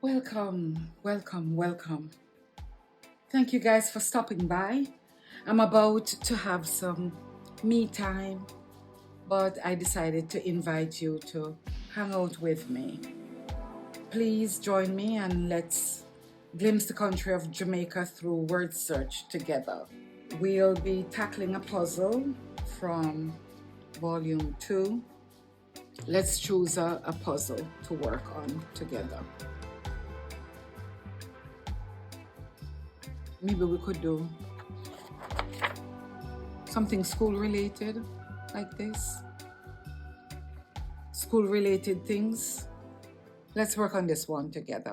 Welcome, welcome, welcome. Thank you guys for stopping by. I'm about to have some me time, but I decided to invite you to hang out with me. Please join me and let's glimpse the country of Jamaica through word search together. We'll be tackling a puzzle from volume 2. Let's choose a puzzle to work on together. Maybe we could do something school related like this. School related things. Let's work on this one together.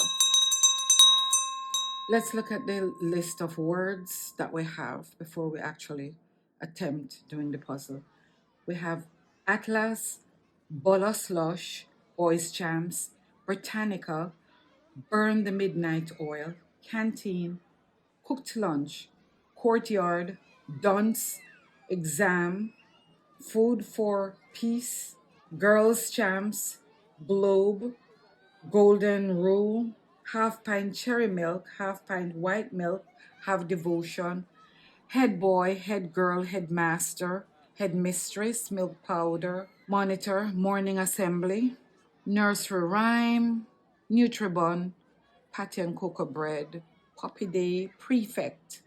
Let's look at the list of words that we have before we actually attempt doing the puzzle. We have Atlas, Bolo slush, Boys Champs, Britannica, Burn the Midnight Oil, Canteen, Cooked Lunch, Courtyard, Dunce, Exam, Food for Peace, Girls Champs, Globe, Golden Rule, Half Pint Cherry Milk, Half Pint White Milk, Have Devotion, Head Boy, Head Girl, Headmaster, Headmistress, Milk Powder, Monitor, Morning Assembly, Nursery Rhyme, Nutribun, Patty and Cocoa Bread, Puppy Day, Prefect,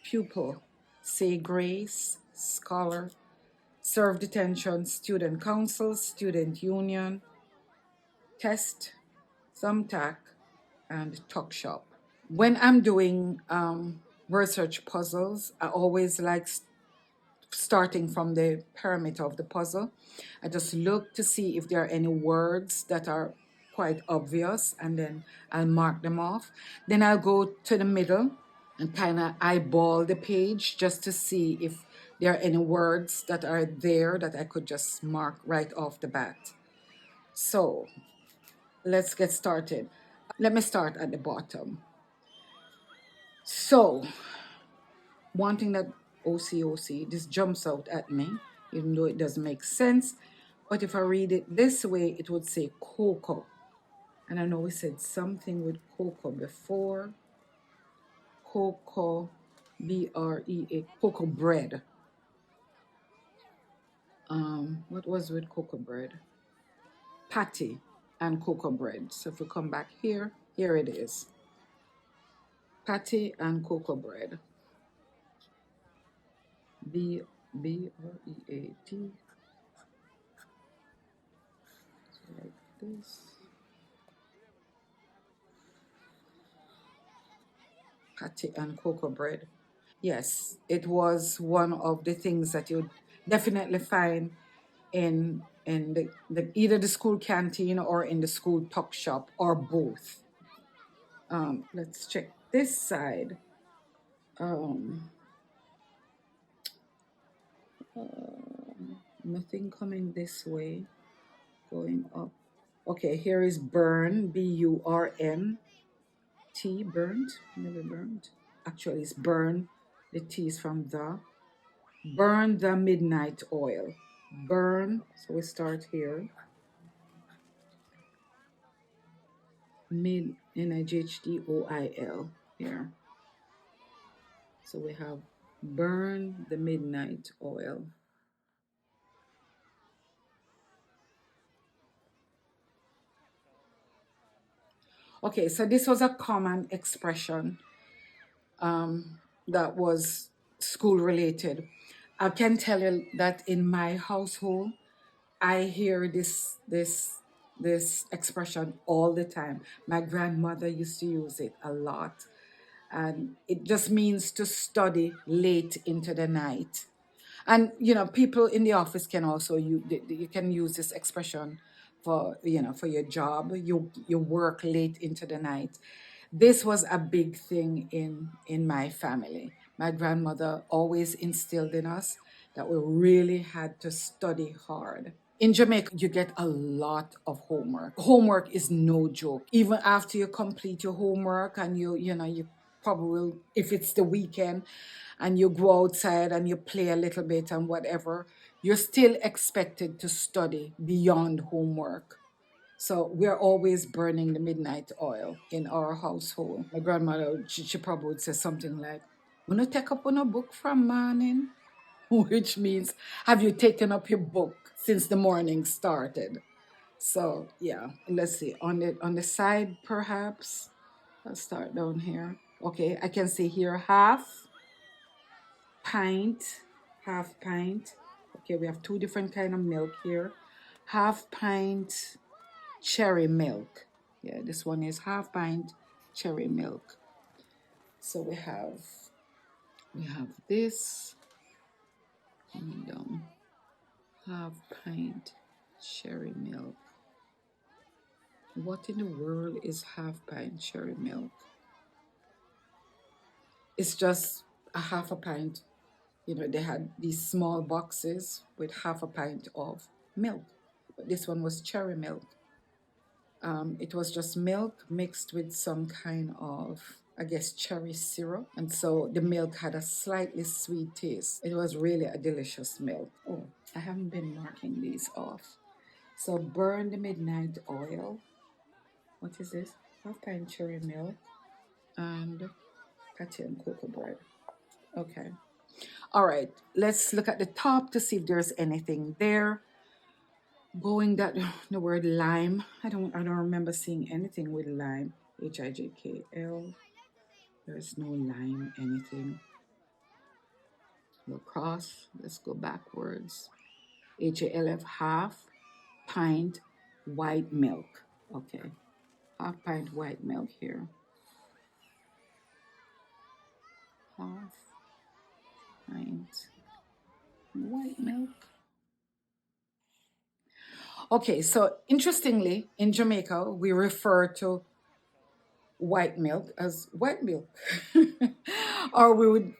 Pupil, Say Grace, Scholar, Serve Detention, Student Council, Student Union, Test, Thumbtack, and Talk Shop. When I'm doing research puzzles, I always like starting from the perimeter of the puzzle. I just look to see if there are any words that are quite obvious, and then I'll mark them off. Then I'll go to the middle and kind of eyeball the page just to see if there are any words that are there that I could just mark right off the bat. So let's get started. Let me start at the bottom. So, wanting that OCOC, this jumps out at me, even though it doesn't make sense. But if I read it this way, it would say cocoa. And I know we said something with cocoa before. Cocoa, B-R-E-A, cocoa bread. What was with cocoa bread? Patty and cocoa bread. So if we come back here it is. Patty and cocoa bread. B-R-E-A-T. Like this. Patty and cocoa bread. Yes, it was one of the things that you'd definitely find in the either the school canteen or in the school tuck shop or both. Let's check this side. Nothing coming this way. Going up. Okay, here is burn, B-U-R-N-T, burnt, never burnt. Actually, it's burn. The T is from the. Burn the midnight oil. Burn, so we start here. Mid, N-I-G-H-T-O-I-L, here. So we have burn the midnight oil. Okay, so this was a common expression that was school related. I can tell you that in my household, I hear this expression all the time. My grandmother used to use it a lot, and it just means to study late into the night. And people in the office can also you can use this expression for for your job. You work late into the night. This was a big thing in my family. My grandmother always instilled in us that we really had to study hard. In Jamaica, you get a lot of homework. Homework is no joke. Even after you complete your homework and you probably will, if it's the weekend and you go outside and you play a little bit and whatever, you're still expected to study beyond homework. So we're always burning the midnight oil in our household. My grandmother, she probably would say something like, "Wanna take up on a book from morning?" Which means, have you taken up your book since the morning started? So yeah, let's see. On the side, perhaps. I'll start down here. Okay, I can see here pint, half pint. Okay, we have two different kind of milk here. Half pint cherry milk. Yeah, this one is half pint cherry milk. So we have this coming down. Half pint cherry milk. What in the world is half pint cherry milk? It's just a half a pint. They had these small boxes with half a pint of milk. But this one was cherry milk. It was just milk mixed with some kind of, I guess, cherry syrup. And so the milk had a slightly sweet taste. It was really a delicious milk. Oh, I haven't been marking these off. So burn the midnight oil. What is this? Half pint cherry milk and patty and cocoa bread. Okay. All right. Let's look at the top to see if there's anything there. Going that the word lime. I don't remember seeing anything with lime. HIJKL. There's no lime anything. We'll cross. Let's go backwards. HALF half pint white milk. Okay. Half pint white milk here. Half pint white milk. Okay, so interestingly, in Jamaica, we refer to white milk as white milk. Or we would,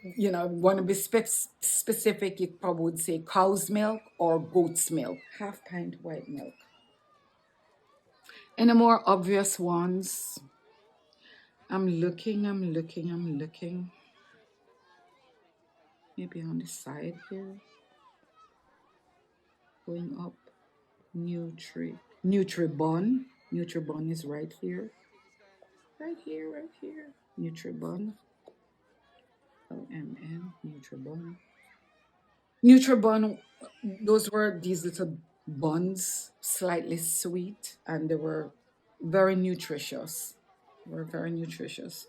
want to be specific, you probably would say cow's milk or goat's milk. Half pint white milk. And the more obvious ones, I'm looking. Maybe on the side here, going up. Nutribon. Nutribon is right here. Right here. Nutribon. OMN. Nutribon. Nutribon, those were these little buns, slightly sweet, and they were very nutritious. Were very nutritious.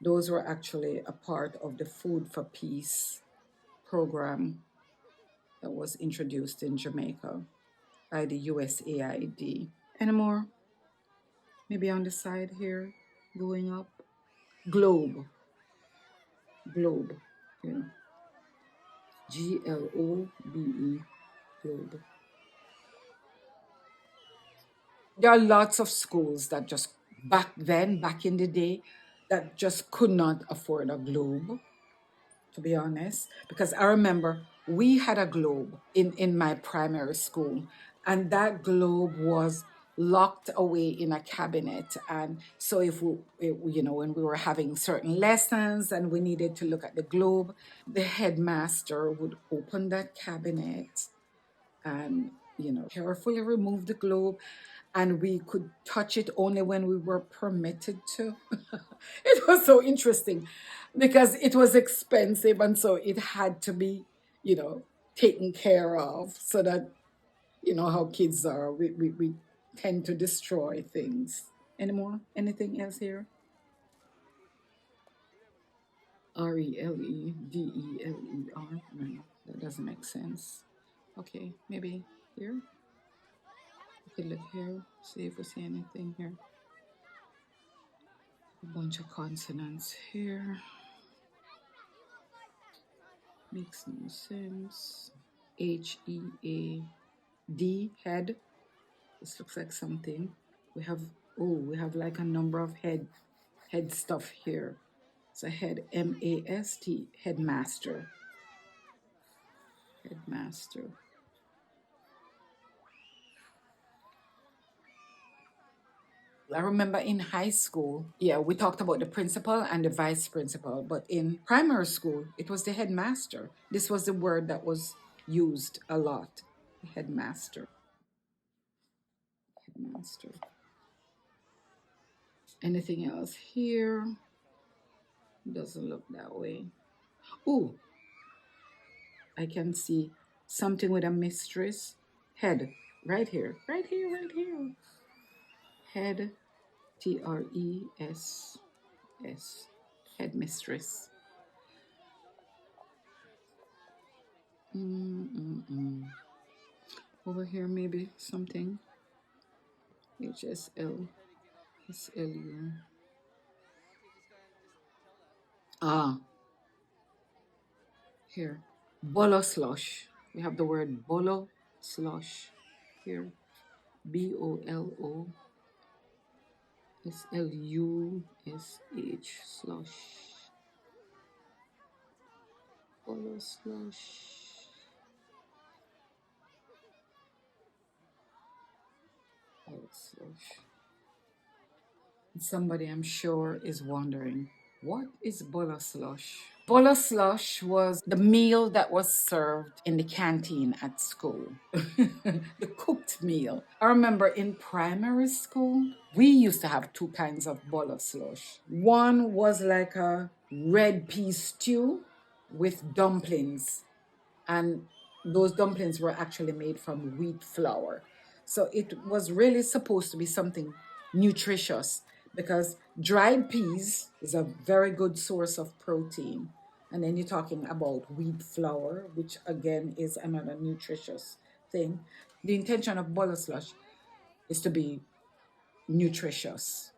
Those were actually a part of the Food for Peace program that was introduced in Jamaica by the USAID. Any more? Maybe on the side here, going up. Globe. Globe. Yeah. GLOBE. Globe. There are lots of schools that just back in the day, that just could not afford a globe, to be honest. Because I remember we had a globe in my primary school, and that globe was locked away in a cabinet. And so if when we were having certain lessons and we needed to look at the globe, the headmaster would open that cabinet and carefully remove the globe, and we could touch it only when we were permitted to. It was so interesting because it was expensive, and so it had to be you know taken care of, so that how kids are. We tend to destroy things. Anymore? Anything else here? RELEDELER. No, that doesn't make sense. Okay, maybe here. We could look here, see if we see anything here. A bunch of consonants here. Makes no sense. HEAD, head. This looks like something. We have like a number of head stuff here. So head, MAST, headmaster. Headmaster. I remember in high school, yeah, we talked about the principal and the vice principal, but in primary school, it was the headmaster. This was the word that was used a lot. Headmaster. mustard. Anything else here? Doesn't look that way. Oh, I can see something with a mistress. Head. Right here. Right here, right here. Head. Tres. Headmistress. Mm-mm-mm. Over here, maybe something. HSL. SLU. Ah, here. Bolo slush. We have the word bolo slush here. BOLOSLUSH. Slush. Bolo slush. Bolo slush. Somebody, I'm sure, is wondering, what is bolo slush? Bolo slush was the meal that was served in the canteen at school, the cooked meal. I remember in primary school, we used to have two kinds of bolo slush. One was like a red pea stew with dumplings, and those dumplings were actually made from wheat flour. So it was really supposed to be something nutritious because dried peas is a very good source of protein. And then you're talking about wheat flour, which again is another nutritious thing. The intention of bowl slush is to be nutritious.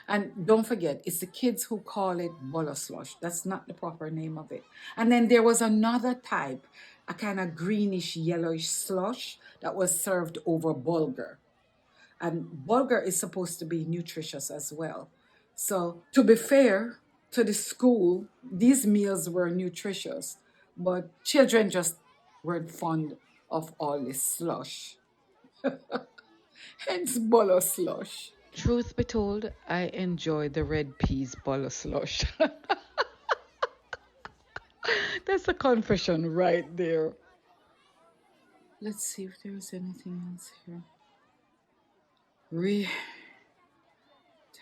And don't forget, it's the kids who call it Bolo slush. That's not the proper name of it. And then there was another type, a kind of greenish, yellowish slush that was served over bulgur. And bulgur is supposed to be nutritious as well. So, to be fair to the school, these meals were nutritious, but children just weren't fond of all this slush. Hence, Bolo slush. Truth be told, I enjoy the red peas bolo slush. That's a confession right there. Let's see if there's anything else here.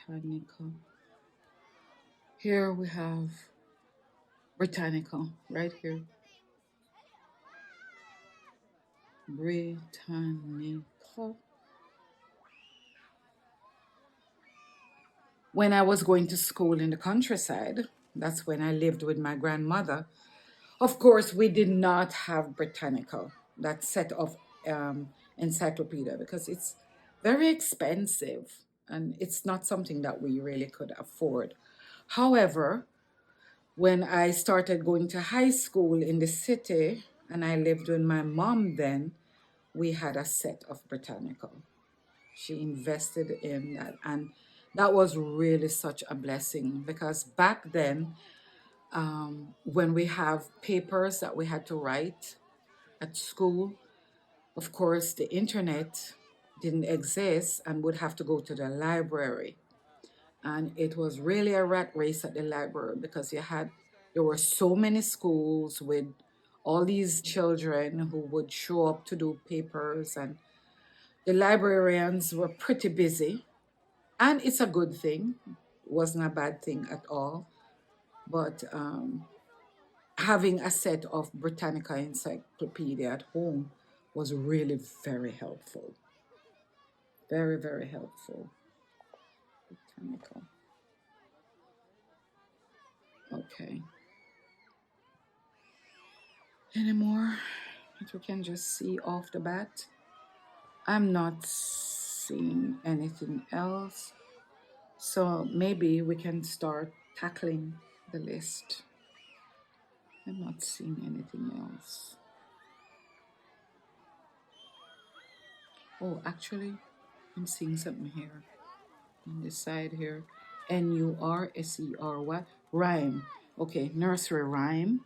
Britannica. Here we have Britannica, right here. Britannica. When I was going to school in the countryside, that's when I lived with my grandmother. Of course, we did not have Britannica, that set of encyclopedia, because it's very expensive and it's not something that we really could afford. However, when I started going to high school in the city and I lived with my mom then, we had a set of Britannica. She invested in that, and that was really such a blessing because back then, when we have papers that we had to write at school, of course, the internet didn't exist and would have to go to the library. And it was really a rat race at the library because there were so many schools with all these children who would show up to do papers, and the librarians were pretty busy. And it's a good thing, it wasn't a bad thing at all. But having a set of Britannica Encyclopedia at home was really very helpful. Very, very helpful. Britannica. Okay. Any more that we can just see off the bat? I'm not seeing anything else. So maybe we can start tackling the list. I'm not seeing anything else. Oh, actually, I'm seeing something here on this side here. Nursery. Rhyme. Okay, nursery rhyme.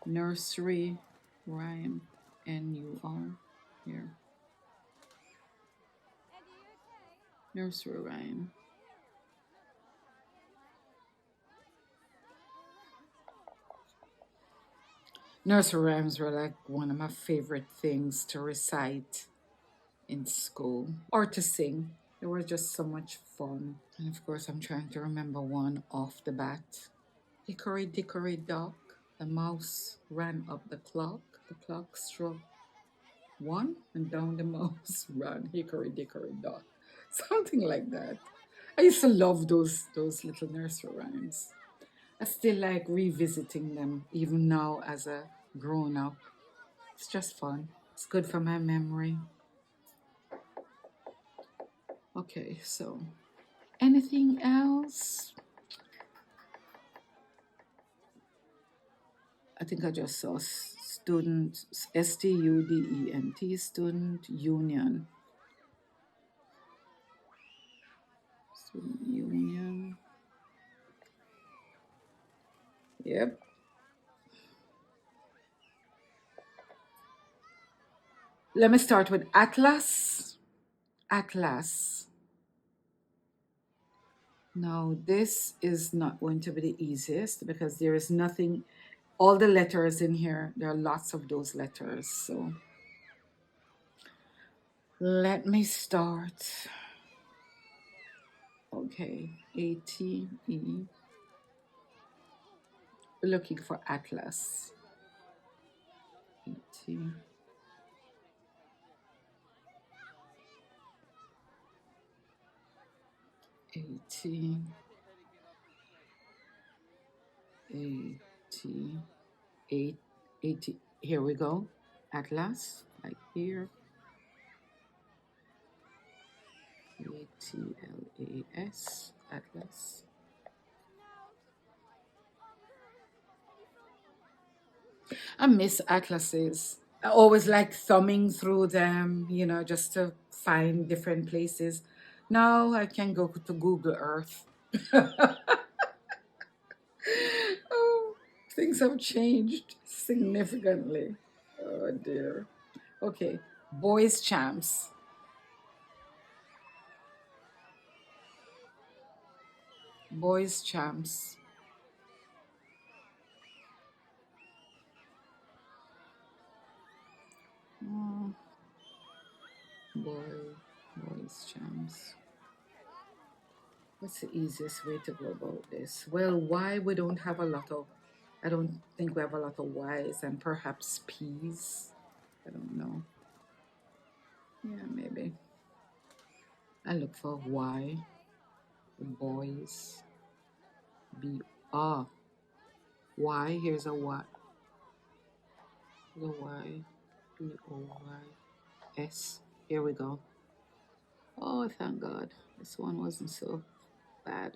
Nursery rhyme. NUR here. Nursery rhyme. Nursery rhymes were like one of my favorite things to recite in school or to sing. They were just so much fun. And of course, I'm trying to remember one off the bat. Hickory dickory dock, the mouse ran up the clock struck one, and down the mouse ran hickory dickory dock. Something like that. I used to love those little nursery rhymes. I still like revisiting them even now as a grown up. It's just fun. It's good for my memory. Okay, so anything else? I think I just saw student, student, student union. Student union. Yep. Let me start with Atlas. Atlas. Now, this is not going to be the easiest because there is nothing, all the letters in here, there are lots of those letters. So let me start. Okay, ATE, looking for Atlas. AT, AT, AT, 80. Here we go. Atlas, like here. ATLAS, Atlas. I miss atlases. I always like thumbing through them, just to find different places. Now I can go to Google Earth. Oh, things have changed significantly. Oh dear. Okay, boys champs. Boys champs. Oh, boy, boys champs. What's the easiest way to go about this? Well, why we don't have a lot of, I don't think we have a lot of Y's and perhaps P's. I don't know. Yeah, maybe. I look for Y, boys, B, ah, Y, here's a Y, the Y, B, O, Y, S. Here we go. Oh, thank God. This one wasn't so bad.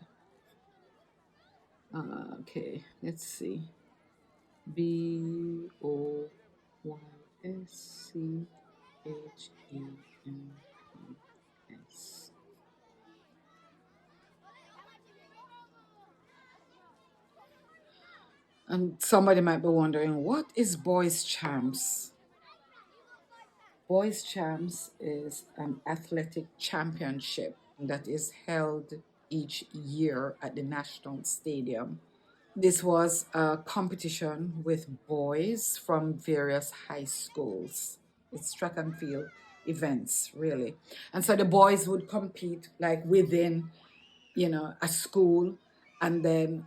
Okay, let's see. B, O, Y, S, C, Hems. And somebody might be wondering, what is Boys Champs? Boys Champs is an athletic championship that is held each year at the National Stadium. This was a competition with boys from various high schools. It's track and field events, really. And so the boys would compete like within a school, and then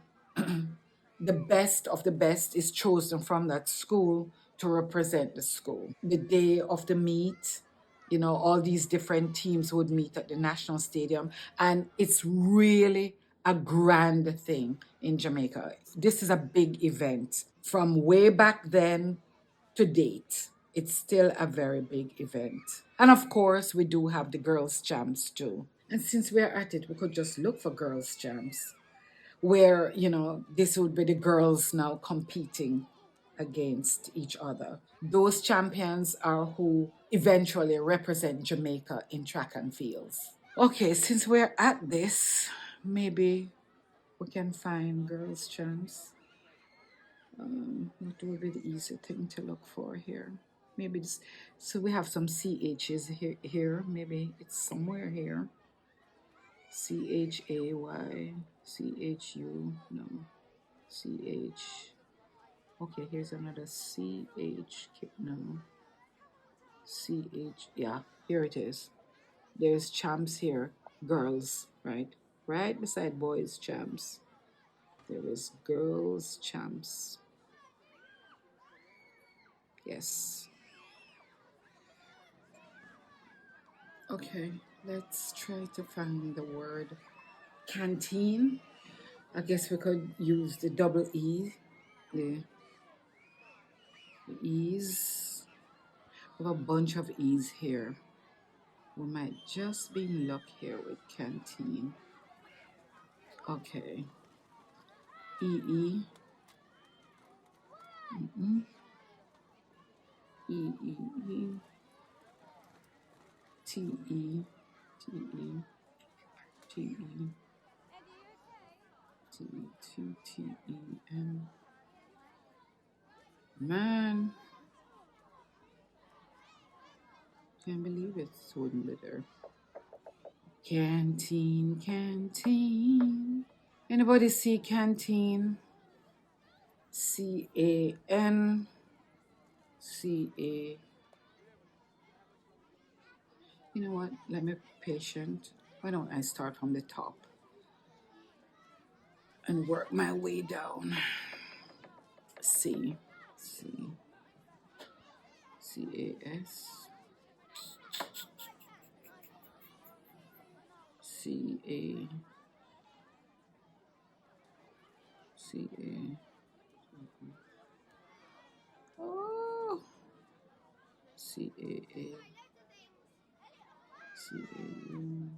the best of the best is chosen from that school to represent the school. The day of the meet, all these different teams would meet at the National Stadium, and it's really a grand thing in Jamaica. This is a big event from way back then to date. It's still a very big event. And of course, we do have the girls' champs too. And since we're at it, we could just look for girls' champs where, this would be the girls now competing against each other. Those champions are who eventually represent Jamaica in track and fields. Okay, since we're at this, maybe we can find girls' champs. What would be the easy thing to look for here? Maybe this, so we have some CHs here. Maybe it's somewhere here. CHAY, CHU, no, CH. Okay, here's another CH, no, CH, yeah. Here it is. There's champs here, girls, right? Right beside boys champs. There is girls champs. Yes. Okay, let's try to find the word canteen. I guess we could use the double E, the, the E's. We have a bunch of E's here. We might just be in luck here with canteen. Okay. E E. Mm-mm. E E E. T E. T E. T E. T T T E N. Man, can't believe it wouldn't be there. Canteen, canteen. Anybody see canteen? CAN. CA. You know what? Let me be patient. Why don't I start from the top and work my way down? C. C. CAS. CA. CA. Oh. CAA. CAU.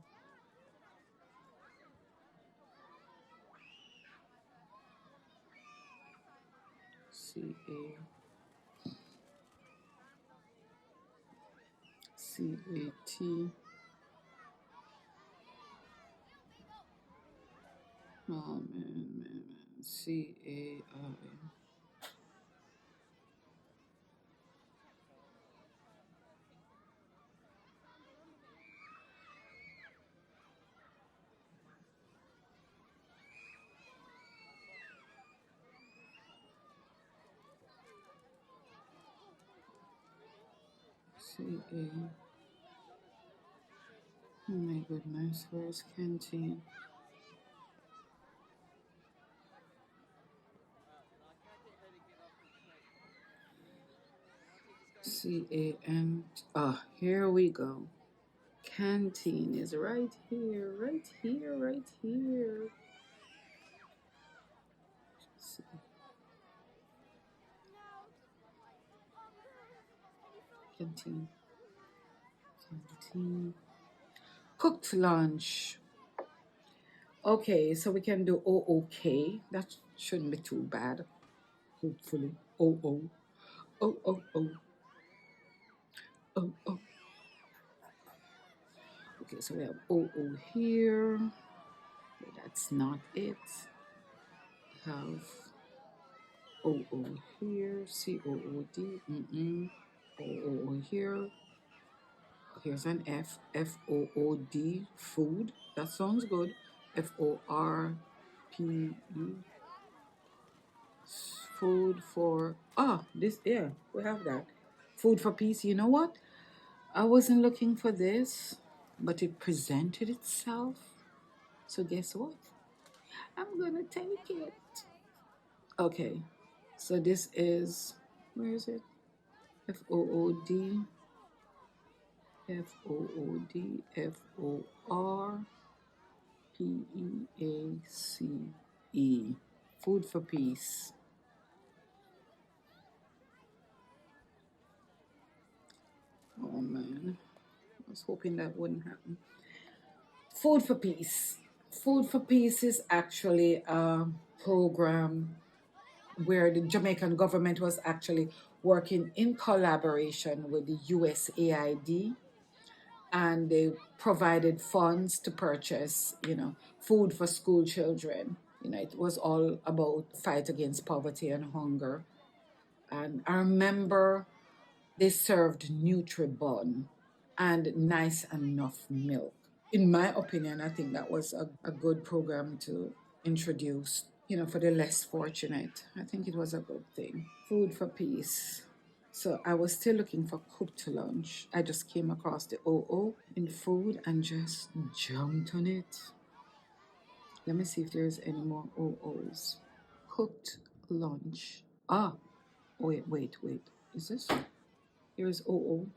CA. CAT. Oh man. CAI. CA. Oh my goodness, where's canteen? CAN. Ah, here we go. Canteen is right here, right here, right here. Canteen. Canteen. Cooked lunch. Okay, so we can do OOK. That shouldn't be too bad. Hopefully. Oh, oh. Oh, oh, oh. Oh, oh. Okay, so we have OO here. Okay, that's not it. We have OO here. COOD. OO here. Here's an F. FOOD. Food. That sounds good. FORPE. Food for. This. Yeah, we have that. Food for peace. You know what? I wasn't looking for this, but it presented itself. So guess what? I'm gonna take it. Okay. So this is, where is it? FOOD. FOOD. FORPEACE. Food for peace. Oh man. I was hoping that wouldn't happen. Food for Peace. Food for Peace is actually a program where the Jamaican government was actually working in collaboration with the USAID, and they provided funds to purchase, food for school children. It was all about fight against poverty and hunger. And I remember they served Nutribun and nice enough milk. In my opinion, I think that was a good program to introduce, for the less fortunate. I think it was a good thing. Food for peace. So I was still looking for cooked lunch. I just came across the OO in food and just jumped on it. Let me see if there's any more OOs. Cooked lunch. Ah, wait. Is this? Here's OO.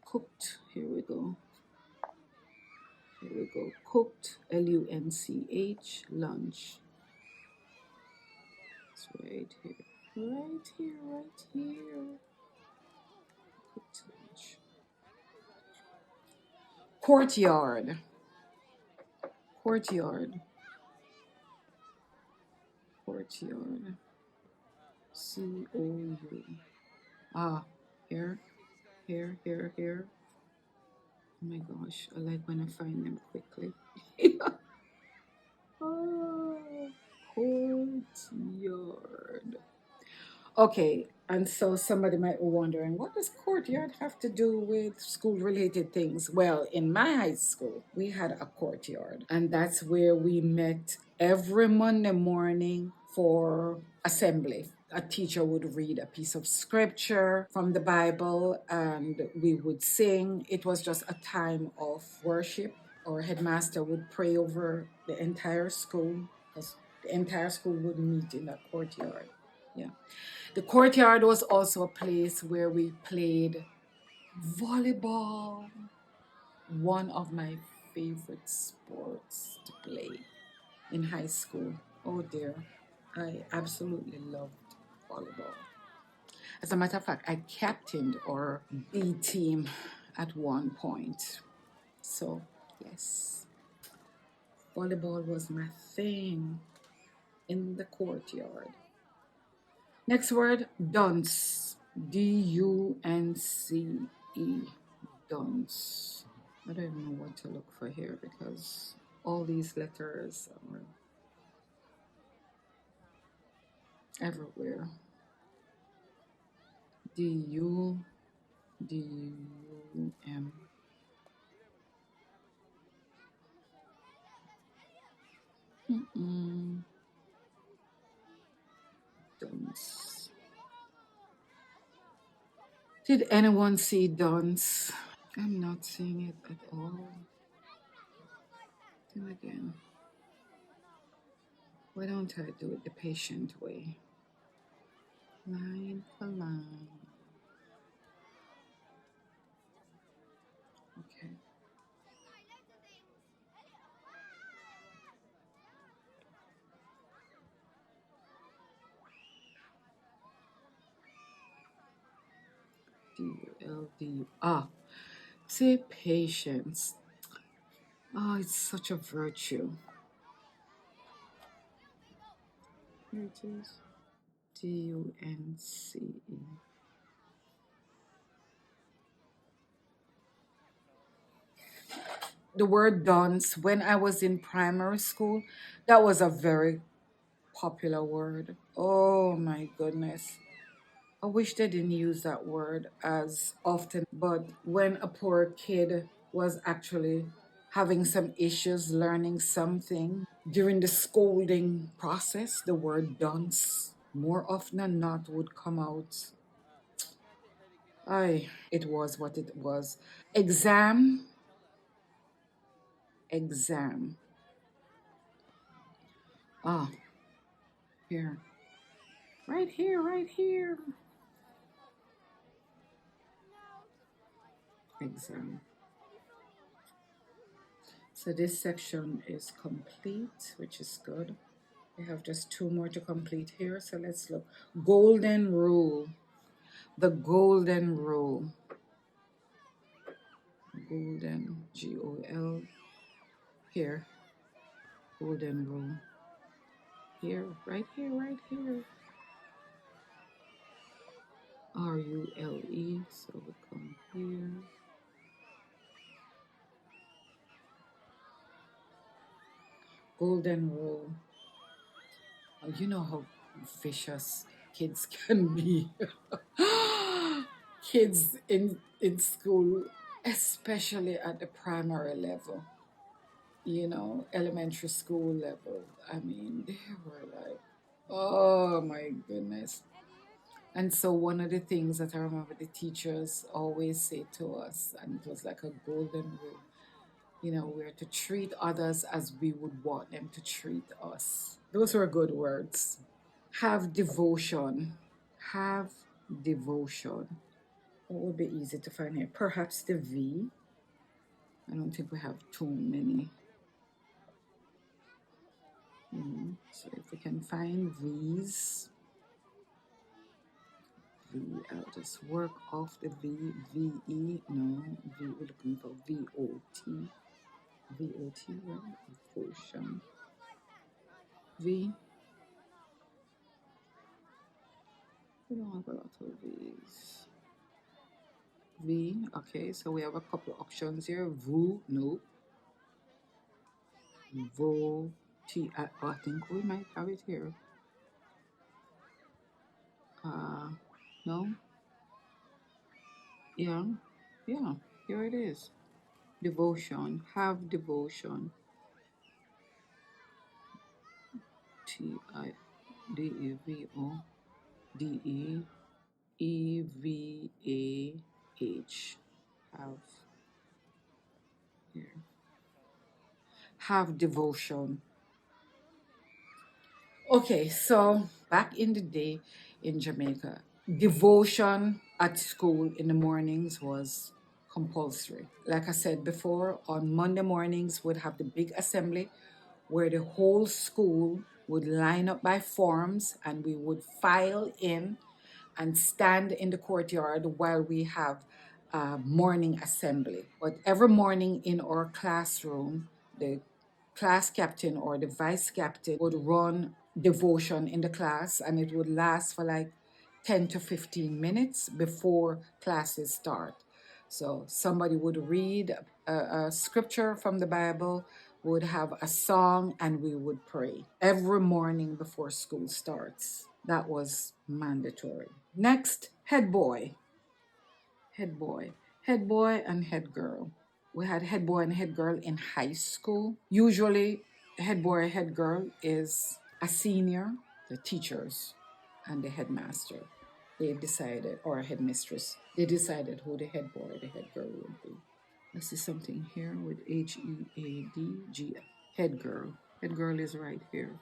Cooked. Here we go. Here we go. Cooked, LUNCH, lunch. It's right here. Right here. Cooked lunch. Courtyard. Courtyard. Courtyard. COU. Ah, here. Oh my gosh, I like when I find them quickly. Oh, courtyard. Okay, and so somebody might be wondering, what does courtyard have to do with school related things? Well, in my high school, we had a courtyard, and that's where we met every Monday morning for assembly. A teacher would read a piece of scripture from the Bible and we would sing. It was just a time of worship. Our headmaster would pray over the entire school because the entire school would meet in that courtyard. Yeah. The courtyard was also a place where we played volleyball, one of my favorite sports to play in high school. Oh dear, I absolutely loved volleyball. As a matter of fact, I captained our B team at one point. So, yes, volleyball was my thing in the courtyard. Next word, dunce. DUNCE. Dunce. I don't even know what to look for here because all these letters are everywhere. DUDUM. Dunce. Did anyone see dunce? I'm not seeing it at all. Then again, why don't I do it the patient way? Line for line. Okay. DULDU. Ah, say patience. Oh, it's such a virtue. Here it is. DUNCE. The word dunce, when I was in primary school, that was a very popular word. Oh my goodness. I wish they didn't use that word as often, but when a poor kid was actually having some issues learning something during the scolding process, the word dunce more often than not would come out. It was what it was. Exam, exam. Ah, here. Right here. Exam. So this section is complete, which is good. We have just two more to complete here, so let's look. Golden rule. The golden rule. Golden, GOL. Here. Golden rule. Here, right here. RULE. So we come here. Golden rule. You know how vicious kids can be. Kids in school, especially at the primary level, elementary school level. I mean, they were like, oh my goodness. And so one of the things that I remember the teachers always say to us, and it was like a golden rule, we're to treat others as we would want them to treat us. Those were good words. Have devotion. Have devotion. What would be easy to find here? Perhaps the V. I don't think we have too many. So if we can find V's, I'll just work off the V. V E. No, V. We're looking for VOT. VOT, right? Devotion. V. We don't have a lot of V's. V. Okay, so we have a couple options here. Vu. No. Vo. T. I think we might have it here. No. Yeah. Yeah. Here it is. Devotion. Have devotion. Tidevah. Have. Here. Have devotion. Okay, so back in the day in Jamaica, devotion at school in the mornings was compulsory. Like I said before, on Monday mornings, we'd have the big assembly where the whole school would line up by forms and we would file in and stand in the courtyard while we have morning assembly. But every morning in our classroom, the class captain or the vice captain would run devotion in the class, and it would last for like 10 to 15 minutes before classes start. So somebody would read a scripture from the Bible, would have a song, and we would pray every morning before school starts. That was mandatory. Next, head boy. Head boy. Head boy and head girl. We had head boy and head girl in high school. Usually, head boy, head girl is a senior, the teachers, and the headmaster. They decided, or a headmistress, they decided who the head boy or the head girl would be. I see something here with HEADG. Head girl. Head girl is right here.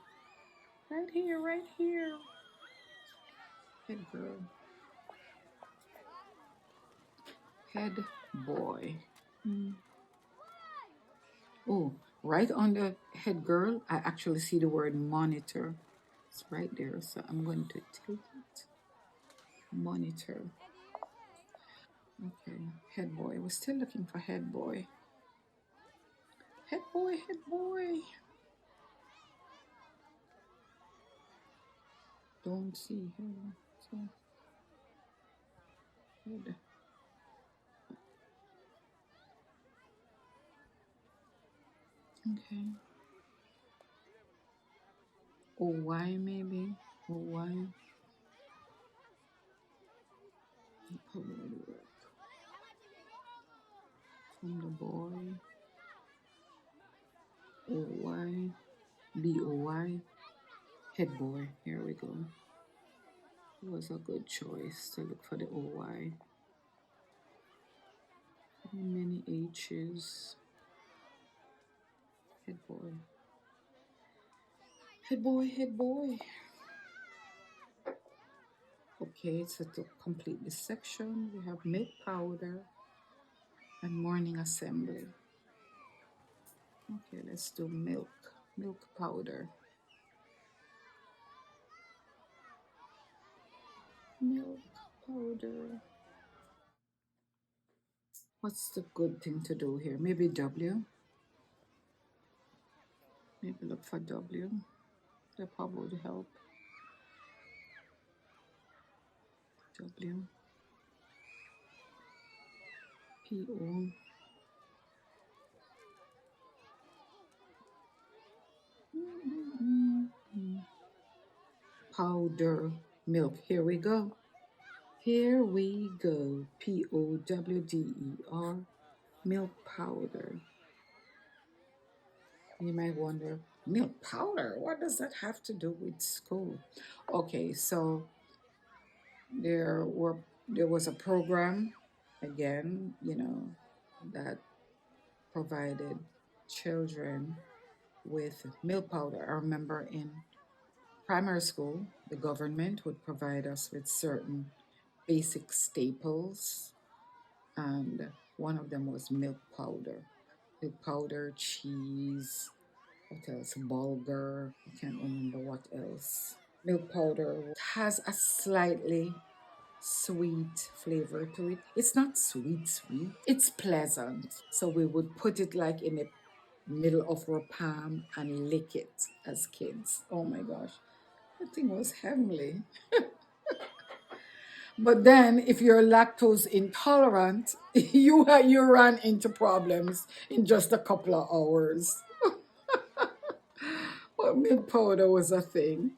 Right here, right here. Head girl. Head boy. Oh, right on the head girl, I actually see the word monitor. It's right there, so I'm going to take it. Monitor. Okay, head boy. We're still looking for head boy. Head boy, head boy. Don't see here. So, head. Okay. OY maybe. OY. Probably work. From the boy. OY. BOY. Head boy. Here we go. It was a good choice to look for the OY. Many H's. Head boy. Head boy, head boy. Okay, so to complete this section, we have milk powder and morning assembly. Okay, let's do milk. Milk powder. Milk powder. What's the good thing to do here? Maybe W. Maybe look for W. That probably would help. W. P-O. Powder milk. Here we go. Here we go. POWDER. Milk powder. You might wonder, milk powder? What does that have to do with school? Okay, so There were there was a program again, that provided children with milk powder. I remember in primary school, the government would provide us with certain basic staples, and one of them was milk powder. Milk powder, cheese, what else? Bulgur. I can't remember what else. Milk powder has a slightly sweet flavor to it. It's not sweet, sweet. It's pleasant. So we would put it like in the middle of our palm and lick it as kids. Oh my gosh. That thing was heavenly. But then, if you're lactose intolerant, you run into problems in just a couple of hours. But milk powder was a thing.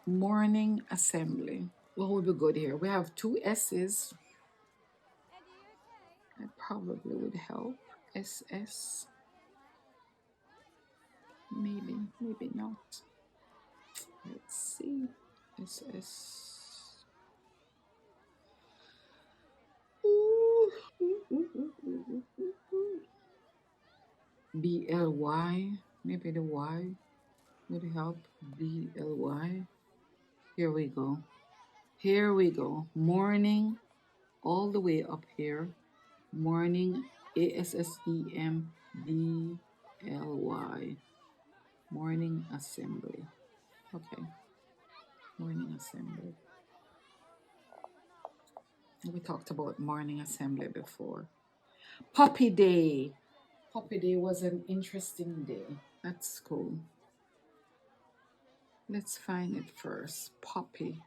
Morning assembly. What would be good here? We have two S's. That probably would help. SS. Maybe, maybe not. Let's see. SS. Ooh. BLY. Maybe the Y would help. BLY. Here we go. Here we go. Morning, all the way up here. Morning, ASSEMBLY. Morning assembly. Okay. Morning assembly. We talked about morning assembly before. Puppy Day. Puppy Day was an interesting day at school. Let's find it first. Puppy.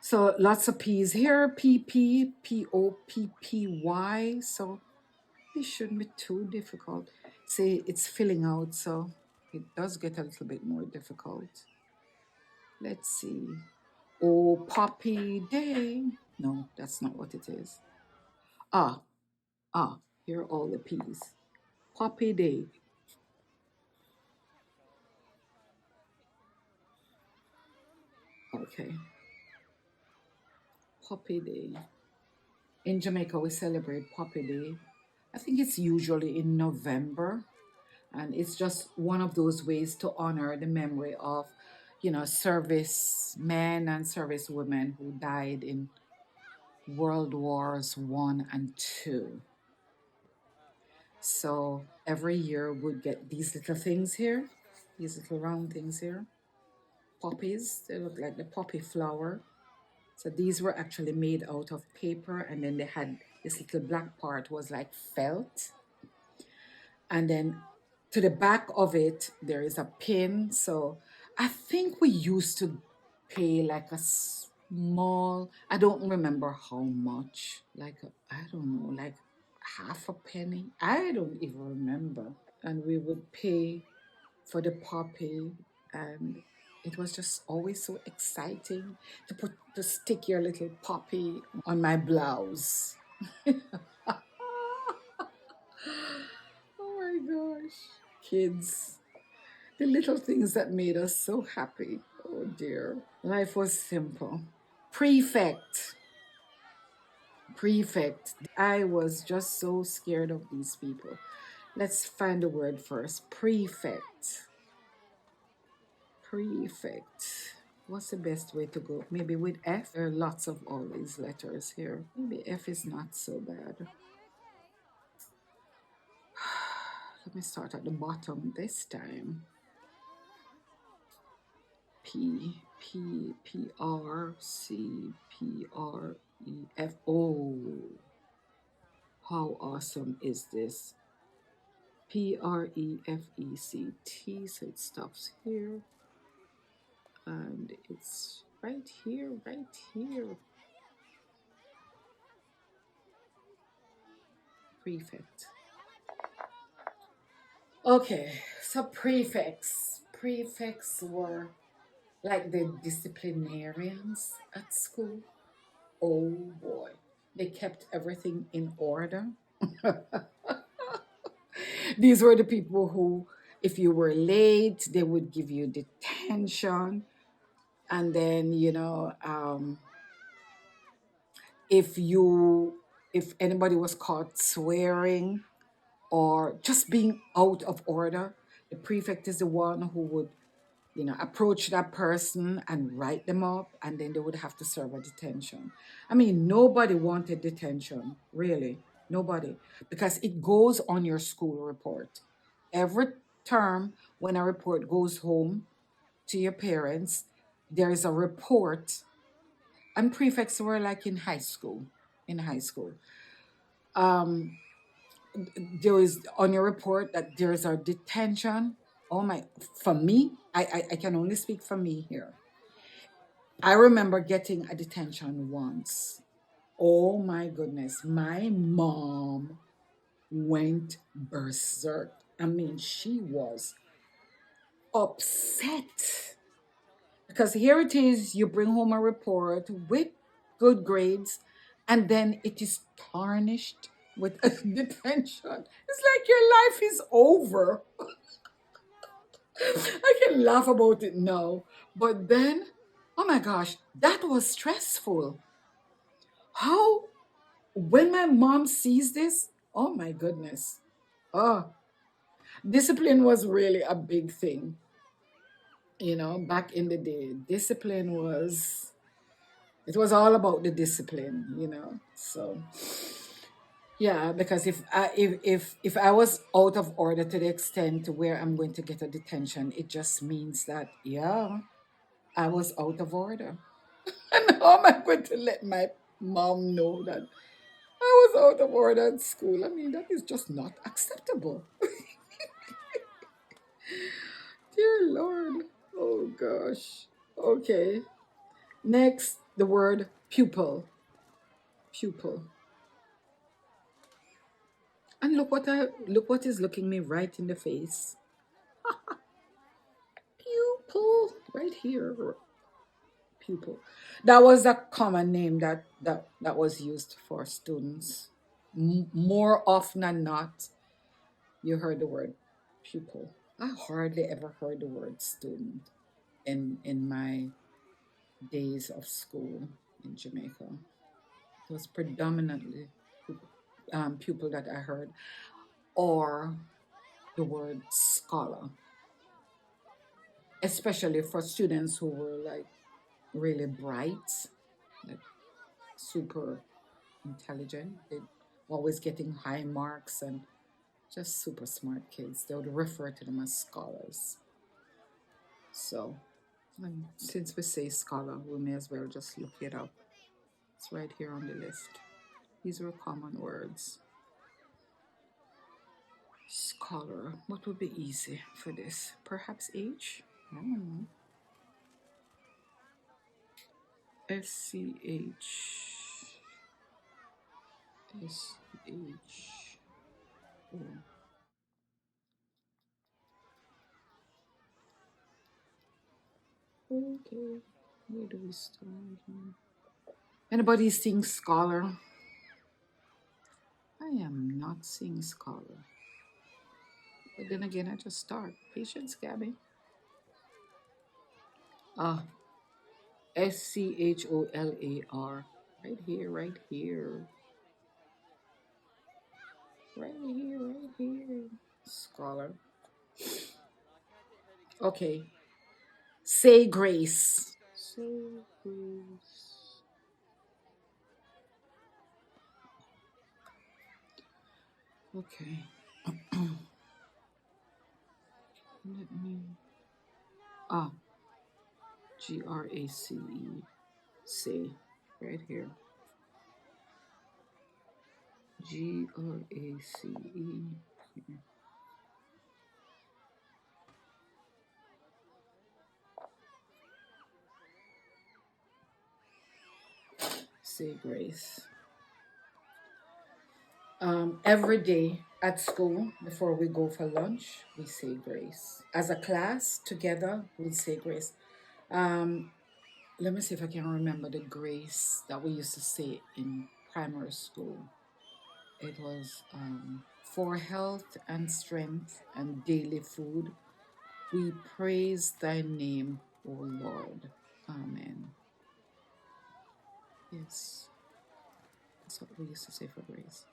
So lots of P's here. PP, POPPY. So it shouldn't be too difficult. See, it's filling out, so it does get a little bit more difficult. Let's see. Oh, Puppy Day. No, that's not what it is. Ah, here are all the P's. Puppy Day. Okay. Puppy Day. In Jamaica, we celebrate Puppy Day. I think it's usually in November, and it's just one of those ways to honor the memory of, servicemen and servicewomen who died in World Wars One and Two. So every year we'd get these little things here, these little round things here, poppies. They look like the poppy flower. So these were actually made out of paper, and then they had this little black part was like felt, and then to the back of it there is a pin. So I think we used to pay like a small, I don't remember how much, like I don't know, like half a penny, I don't even remember. And we would pay for the puppy, and it was just always so exciting to stick your little puppy on my blouse. Oh my gosh. Kids. The little things that made us so happy. Oh dear. Life was simple. Prefect. Prefect. I was just so scared of these people. Let's find the word first. Prefect. Prefect. What's the best way to go? Maybe with F? There are lots of all these letters here. Maybe F is not so bad. Let me start at the bottom this time. P, P, P, R, C, P, R, E, F. Oh, how awesome is this? PREFECT. So it stops here. And it's right here, right here. Prefect. Okay, so prefects. Prefects were like the disciplinarians at school. Oh boy, they kept everything in order. These were the people who, if you were late, they would give you detention. And then, if you if anybody was caught swearing or just being out of order, the prefect is the one who would, approach that person and write them up, and then they would have to serve a detention. I mean, nobody wanted detention, really. Nobody. Because it goes on your school report. Every term, when a report goes home to your parents, there is a report. And prefects were like in high school. In high school. Um, there is on your report that there is a detention. Oh my, for me, I can only speak for me here. I remember getting a detention once. Oh my goodness. My mom went berserk. I mean, she was upset because here it is, you bring home a report with good grades, and then it is tarnished with a detention. It's like your life is over. I can laugh about it now. But then, oh my gosh, that was stressful. How, when my mom sees this, oh my goodness. Oh, discipline was really a big thing. Back in the day, discipline was, it was all about the discipline. So, yeah, because if I was out of order to the extent to where I'm going to get a detention, it just means that, yeah, I was out of order. And how am I going to let my mom know that I was out of order at school? I mean, that is just not acceptable. Dear Lord. Oh gosh. Okay. Next, the word pupil. Pupil. And look what is looking me right in the face. Pupil. Right here. Pupil. That was a common name that was used for students. More often than not, you heard the word pupil. I hardly ever heard the word student in my days of school in Jamaica. It was predominantly pupil that I heard, or the word scholar, especially for students who were like really bright, like super intelligent. They always getting high marks and just super smart kids. They would refer to them as scholars. So, and since we say scholar, we may as well just look it up. It's right here on the list. These were common words. Scholar. What would be easy for this? Perhaps age? I don't know. SCH. SCH. Oh. Okay. Where do we start? Anybody seeing scholar? I am not seeing scholar. But then again, I just start. Patience, Gabby. Ah, SCHOLAR. Right here, right here. Right here, right here. Scholar. Okay. Say grace. Say grace. Okay. Let me. Ah, GRACE. Say. Right here. GRACE. Say grace. Every day at school, before we go for lunch, we say grace. As a class together, we say grace. Um, Let me see if I can remember the grace that we used to say in primary school. It was for health and strength and daily food. We praise thy name, O Lord. Amen. Yes, that's what we used to say for grace.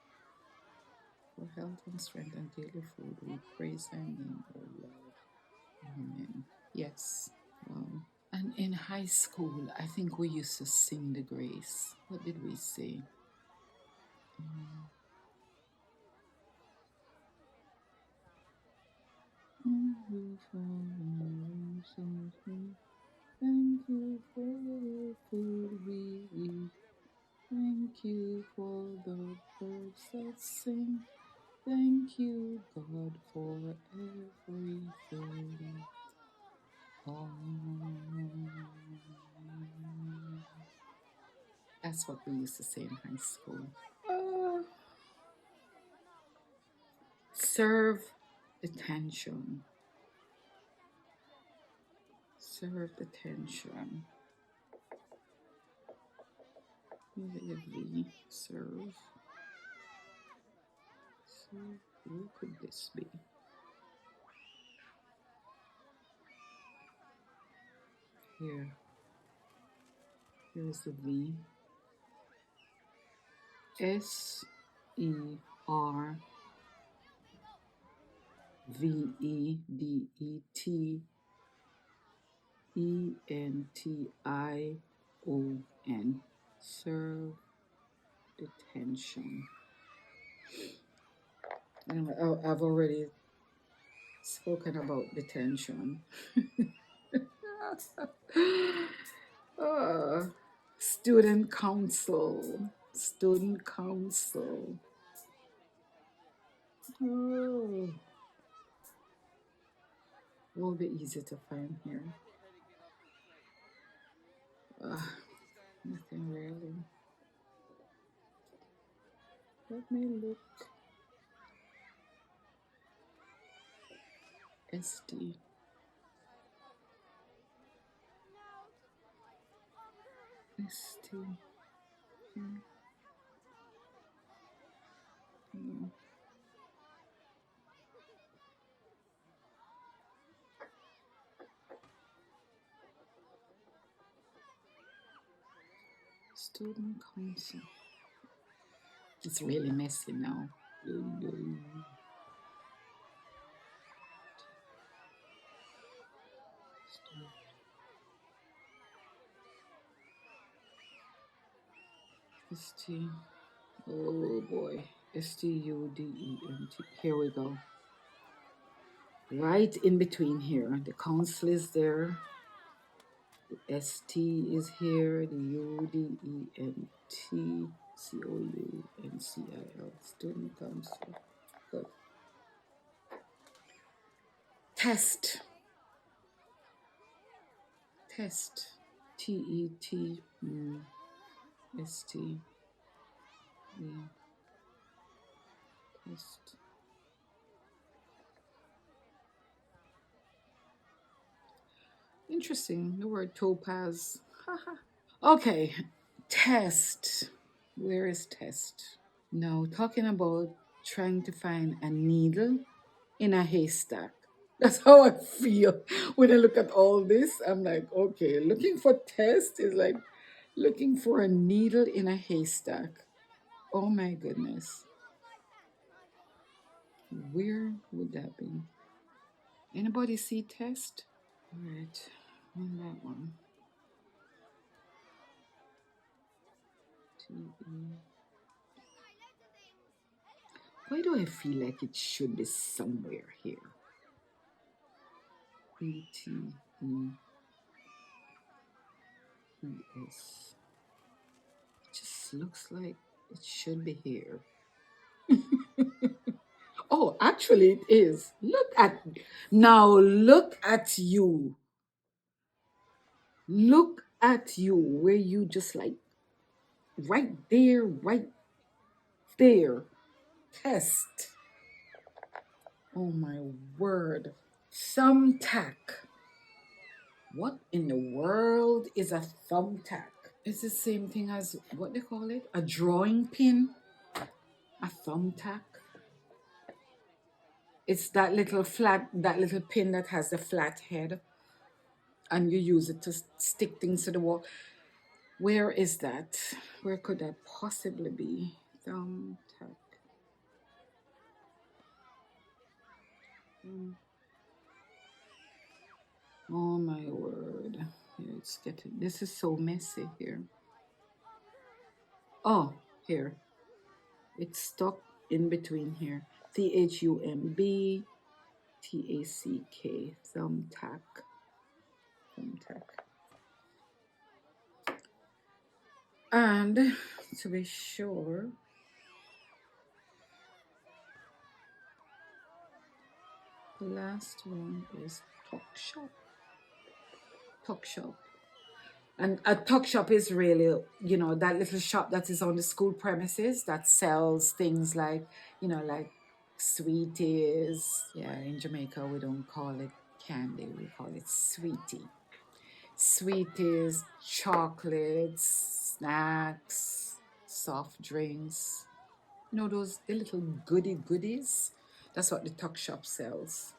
For health and strength and daily food, we praise thy name, O Lord. Amen. Yes. Wow. And in high school, I think we used to sing the grace. What did we say? Thank you for the food we eat. Thank you for the birds that sing. Thank you, God, for everything. That's what we used to say in high school. Serve detention. Serve detention. V. Serve. Serve. Where could this be? Here. Here's the V. Servedetention. Serve detention. And I've already spoken about detention. Student council. Student council. Oh. Will be easy to find here. Nothing really. Let me look. SD. ST. No. Student council. It's really messy now. ST. Oh boy. STUDENT. Here we go. Right in between here. The council is there. The ST is here. The UDENT. COUNCIL. Student council. Good. Test. Test. TET. ST. Test. Interesting. The word topaz. Okay. Test. Where is test? Now, talking about trying to find a needle in a haystack. That's how I feel when I look at all this. I'm like, okay, looking for test is like looking for a needle in a haystack. Oh my goodness. Where would that be? Anybody see test? All right, on that one. Why do I feel like it should be somewhere here? ETES. It just looks like it should be here. Oh, actually it is. Look at you. Look at you where you just like right there. Test. Oh my word. Thumbtack. What in the world is a thumbtack? It's the same thing as what they call it? A drawing pin? A thumbtack? It's that little pin that has the flat head. and you use it to stick things to the wall. Where is that? Where could that possibly be? Thumbtack. Mm. Oh my word. Here it's getting, this is so messy here. Oh, here. It's stuck in between here. THUMBTACK. Thumbtack. Thumbtack. And to be sure, the last one is Talk Shop. Talk Shop. And a tuck shop is really, that little shop that is on the school premises that sells things like, like sweeties. Yeah, in Jamaica, we don't call it candy, we call it sweetie. Sweeties, chocolates, snacks, soft drinks. Those, the little goodies. That's what the tuck shop sells.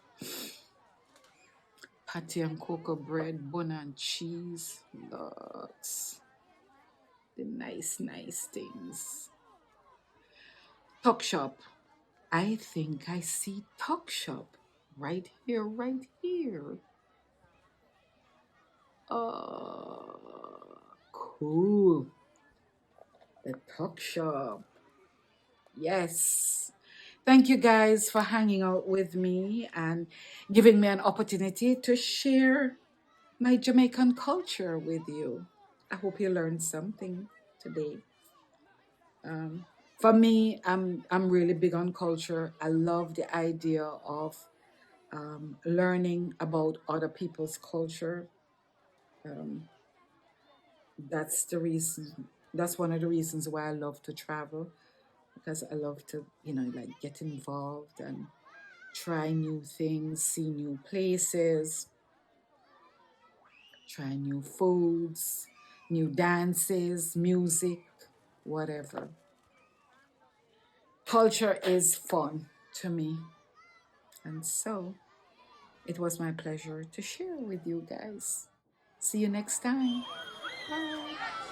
Patty and cocoa bread, bun and cheese. Lots. The nice things. Tuck shop. I think I see tuck shop right here, right here. Cool. The tuck shop. Yes. Thank you guys for hanging out with me and giving me an opportunity to share my Jamaican culture with you. I hope you learned something today. Um, for me, I'm really big on culture. I love the idea of learning about other people's culture. Um, that's the reason. That's one of the reasons why I love to travel, because I love to, like get involved and try new things, see new places, try new foods, new dances, music, whatever. Culture is fun to me. And so it was my pleasure to share with you guys. See you next time. Bye.